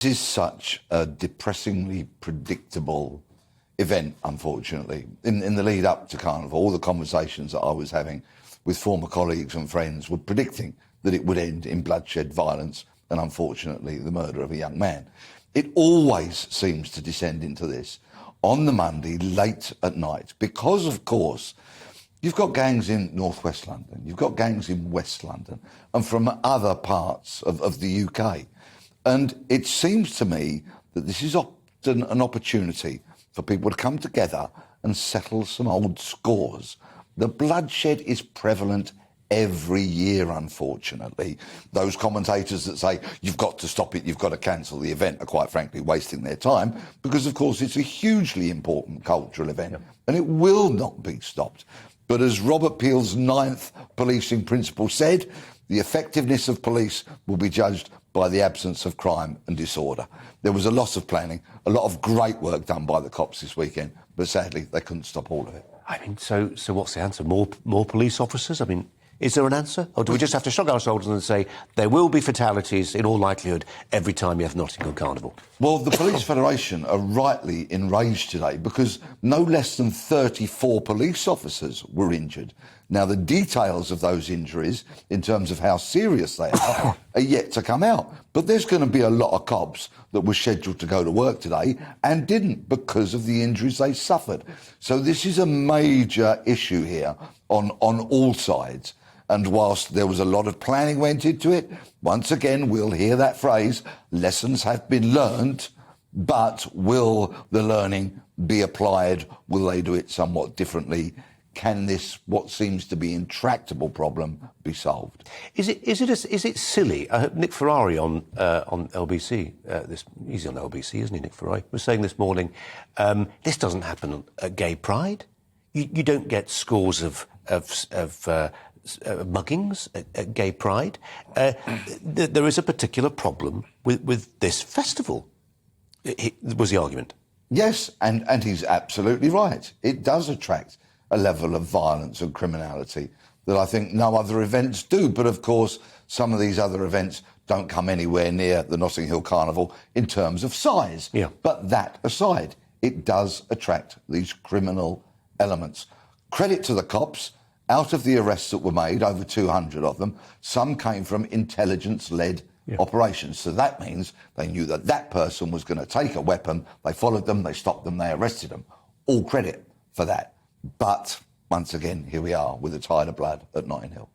This is such a depressingly predictable event, unfortunately. In the lead up to Carnival, all the conversations that I was having with former colleagues and friends were predicting that it would end in bloodshed, violence, and unfortunately the murder of a young man. It always seems to descend into this on the Monday, late at night, because, of course, you've got gangs in northwest London, you've got gangs in West London, and from other parts of the UK. And it seems to me that this is often an opportunity for people to come together and settle some old scores. The bloodshed is prevalent every year, unfortunately. Those commentators that say, you've got to stop it, you've got to cancel the event, are quite frankly wasting their time, because, of course, it's a hugely important cultural event, and it will not be stopped. But as Robert Peel's 9th policing principle said, the effectiveness of police will be judged by the absence of crime and disorder. There was a loss of planning, a lot of great work done by the cops this weekend, but sadly they couldn't stop all of it. I mean, so what's the answer? More police officers? I mean, is there an answer? Or do we just have to shrug our shoulders and say there will be fatalities in all likelihood every time you have Notting Hill Carnival? Well, the Police Federation are rightly enraged today because no less than 34 police officers were injured. Now, the details of those injuries, in terms of how serious they are yet to come out. But there's going to be a lot of cops that were scheduled to go to work today and didn't because of the injuries they suffered. So this is a major issue here on all sides. And whilst there was a lot of planning went into it, once again, we'll hear that phrase, lessons have been learned, but will the learning be applied? Will they do it somewhat differently? Can this, what seems to be intractable problem, be solved? Is it silly? Nick Ferrari on LBC, he's on LBC, isn't he, Nick Ferrari, was saying this morning, this doesn't happen at Gay Pride. You don't get scores of muggings at Gay Pride. There is a particular problem with this festival, was the argument. Yes, and he's absolutely right. It does attract a level of violence and criminality that I think no other events do. But, of course, some of these other events don't come anywhere near the Notting Hill Carnival in terms of size. Yeah. But that aside, it does attract these criminal elements. Credit to the cops. Out of the arrests that were made, over 200 of them, some came from intelligence-led operations. So that means they knew that that person was going to take a weapon. They followed them, they stopped them, they arrested them. All credit for that. But once again, here we are with a tide of blood at Notting Hill.